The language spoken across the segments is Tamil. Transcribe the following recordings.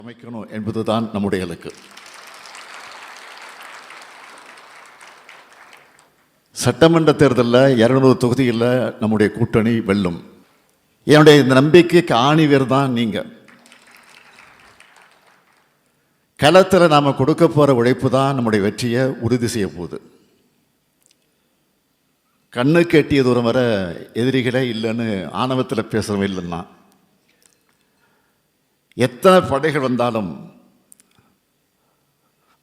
அமைக்கணும் என்பதுதான் நம்முடைய இலக்கு. சட்டமன்ற தேர்தலில் 200 தொகுதியில் நம்முடைய கூட்டணி வெல்லும். என்னுடைய இந்த நம்பிக்கைக்கு ஆணிவேர் தான் நீங்கள். களத்தில் நாம் கொடுக்க போகிற உழைப்பு தான் நம்முடைய வெற்றியை உறுதி செய்ய போகுது. கண்ணுக்கு எட்டிய தூரம் வர எதிரிகளே இல்லைன்னு ஆணவத்தில் பேசுகிறவங்க இல்லைன்னா, எத்தனை படைகள் வந்தாலும்,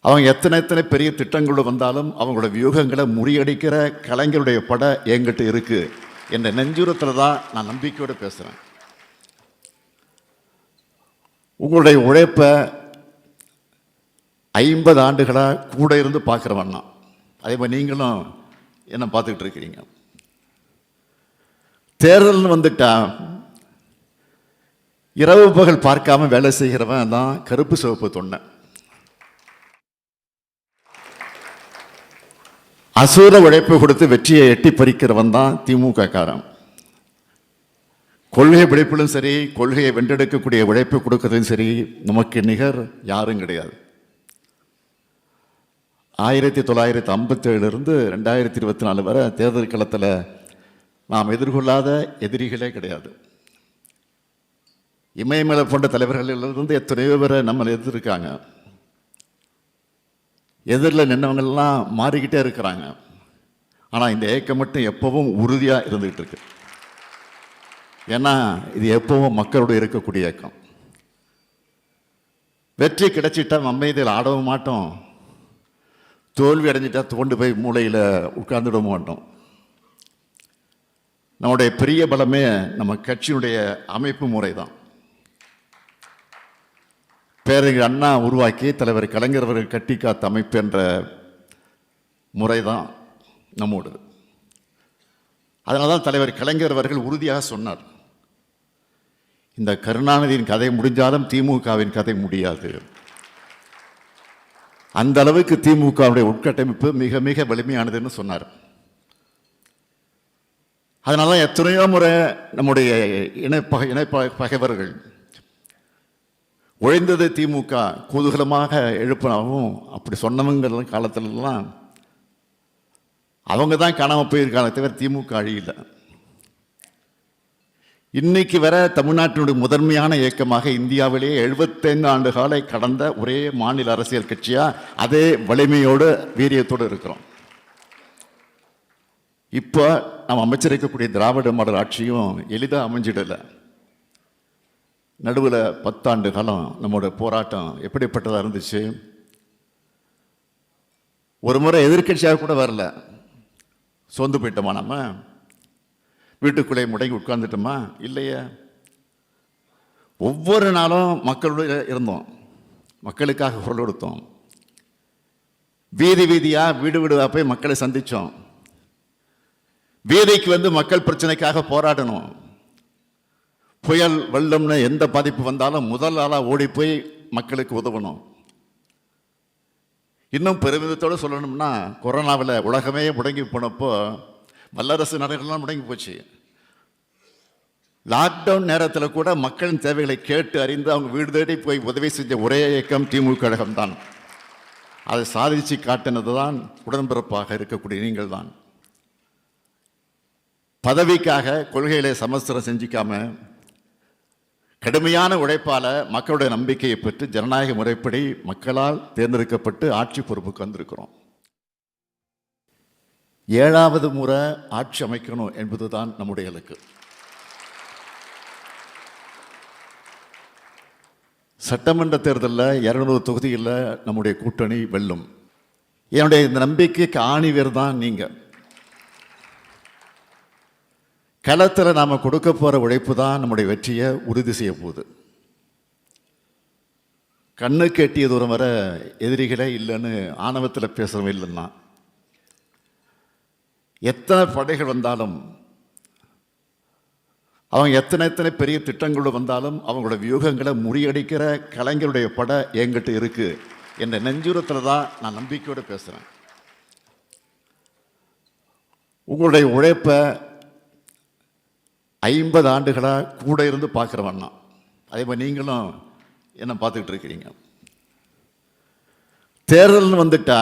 அவங்க எத்தனை பெரிய திட்டங்கள் வந்தாலும் அவங்களோட வியூகங்களை முறியடிக்கிற கலைஞருடைய படை என்கிட்ட இருக்கு என்ற நெஞ்சுரத்தில் தான் நான் நம்பிக்கையோடு பேசுகிறேன். உங்களுடைய உழைப்பை 50 ஆண்டுகளாக கூட இருந்து பார்க்குறவண்ணா, அதே மாதிரி நீங்களும் என்ன பார்த்துக்கிட்டு இருக்கிறீங்க. தேர்தல்னு வந்துட்டா இரவு பகல் பார்க்காம வேலை செய்கிறவன் தான் கருப்பு சிவப்பு தொண்டை. அசூர உழைப்பு கொடுத்து வெற்றியை எட்டி பறிக்கிறவன் தான் திமுக காரன். கொள்கை பிடிப்பிலும் சரி, கொள்கையை வென்றெடுக்கக்கூடிய உழைப்பு கொடுக்கறதும் சரி, நமக்கு நிகர் யாரும் கிடையாது. 1957 2024 வரை தேர்தல் களத்தில் நாம் எதிர்கொள்ளாத எதிரிகளே கிடையாது. இமயமலை போன்ற தலைவர்களிலிருந்து எத்தனையோ பேரை நம்மளை எதிர்க்காங்க. எதிரில் நின்றவங்கெல்லாம் மாறிக்கிட்டே இருக்கிறாங்க. ஆனால் இந்த ஏக்கம் மட்டும் எப்பவும் உறுதியாக இருந்துகிட்டு இருக்கு. ஏன்னா இது எப்பவும் மக்களோடு இருக்கக்கூடிய இயக்கம். வெற்றி கிடைச்சிட்டா அமைதியில் ஆடவும் மாட்டோம், தோல்வி அடைஞ்சிட்டா தோண்டு போய் மூளையில் உட்கார்ந்துட மாட்டோம். நம்முடைய பெரிய பலமே நம்ம கட்சியினுடைய அமைப்பு முறை தான். பேரறிஞர் அண்ணா உருவாக்கி தலைவர் கலைஞர் அவர்கள் கட்டி காத்த அமைப்பு என்ற முறை தான் நம்மோடு. அதனால தான் தலைவர் கலைஞர் அவர்கள் உறுதியாக சொன்னார், இந்த கருணாநிதியின் கதை முடிஞ்சாலும் திமுகவின் கதை முடியாது. அந்த அளவுக்கு திமுகவுடைய உட்கட்டமைப்பு மிக மிக வலிமையானதுன்னு சொன்னார். அதனால தான் எத்தனையோ முறை நம்முடைய பகைவர்கள் ஒழிந்தது திமுக குதூகலமாக எழுப்பினாவும், அப்படி சொன்னவங்க காலத்திலலாம் அவங்க தான் காணாமல் போயிருக்காங்க, தவிர திமுக அழியல. இன்னைக்கு வர தமிழ்நாட்டினுடைய முதன்மையான இயக்கமாக இந்தியாவிலேயே 75 ஆண்டு காலை கடந்த ஒரே மாநில அரசியல் கட்சியாக அதே வலிமையோடு வீரியத்தோடு இருக்கிறோம். இப்போ நாம் அமைச்சரிக்கக்கூடிய திராவிட மாடல் ஆட்சியும் எளிதாக அமைஞ்சிடலை. நடுவில் 10 ஆண்டு காலம் நம்மளோட போராட்டம் எப்படிப்பட்டதாக இருந்துச்சு. ஒரு முறை எதிர்கட்சியாக கூட வரல, சோர்ந்து போயிட்டோமா, நம்ம வீட்டுக்குள்ளே முடங்கி உட்கார்ந்துட்டோமா? இல்லையே. ஒவ்வொரு நாளும் மக்களோடு இருந்தோம், மக்களுக்காக குரல் கொடுத்தோம், வீதி வீதியாக வீடு வீடாக போய் மக்களை சந்தித்தோம், வீதிக்கு வந்து மக்கள் பிரச்சனைக்காக போராடணும். புயல் வெள்ளம்னு எந்த பாதிப்பு வந்தாலும் முதல் ஆளாக ஓடி போய் மக்களுக்கு உதவணும். இன்னும் பெருமிதத்தோடு சொல்லணும்னா, கொரோனாவில் உலகமே முடங்கி போனப்போ வல்லரசு நாடுகள்லாம் முடங்கி போச்சு. லாக்டவுன் நேரத்தில் கூட மக்களின் தேவைகளை கேட்டு அறிந்து அவங்க வீடு தேடி போய் உதவி செஞ்ச ஒரே இயக்கம் திமுக கழகம் தான். அதை சாதிச்சு காட்டினது தான் உடன்பிறப்பாக இருக்கக்கூடிய நீங்கள் தான். பதவிக்காக கொள்கைகளை சமஸ்திரம் செஞ்சிக்காம கடுமையான உழைப்பால மக்களுடைய நம்பிக்கையை பெற்று ஜனநாயக முறைப்படி மக்களால் தேர்ந்தெடுக்கப்பட்டு ஆட்சி பொறுப்புக்கு வந்திருக்கிறோம். 7வது முறை ஆட்சி அமைக்கணும் என்பதுதான் நம்முடைய இலக்கு. சட்டமன்ற தேர்தலில் 200 தொகுதியில் நம்முடைய கூட்டணி வெல்லும். என்னுடைய இந்த நம்பிக்கைக்கு ஆணிவேர் தான் நீங்கள். களத்தில் நாம் கொடுக்க போகிற உழைப்பு தான் நம்முடைய வெற்றியை உறுதி செய்ய போகுது. கண்ணுக்கு எட்டிய தூரம் வர எதிரிகளே இல்லைன்னு ஆணவத்தில் பேசுகிறவங்க இல்லைன்னா, எத்தனை படைகள் வந்தாலும், அவங்க எத்தனை பெரிய திட்டங்கள் வந்தாலும் அவங்களோட வியூகங்களை முறியடிக்கிற கலைஞருடைய படை என்கிட்ட இருக்கு என்ற நெஞ்சுரத்தில் தான் நான் நம்பிக்கையோடு பேசுகிறேன். உங்களுடைய உழைப்பை 50 ஆண்டுகளாக கூட இருந்து பார்க்குறவண்ணா, அதே மாதிரி நீங்களும் என்ன பார்த்துக்கிட்டு இருக்கிறீங்க. தேர்தல்னு வந்துட்டா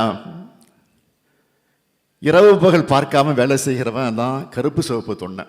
இரவு பகல் பார்க்காம வேலை செய்கிறவன் தான் கருப்பு சிவப்பு தொண்டை.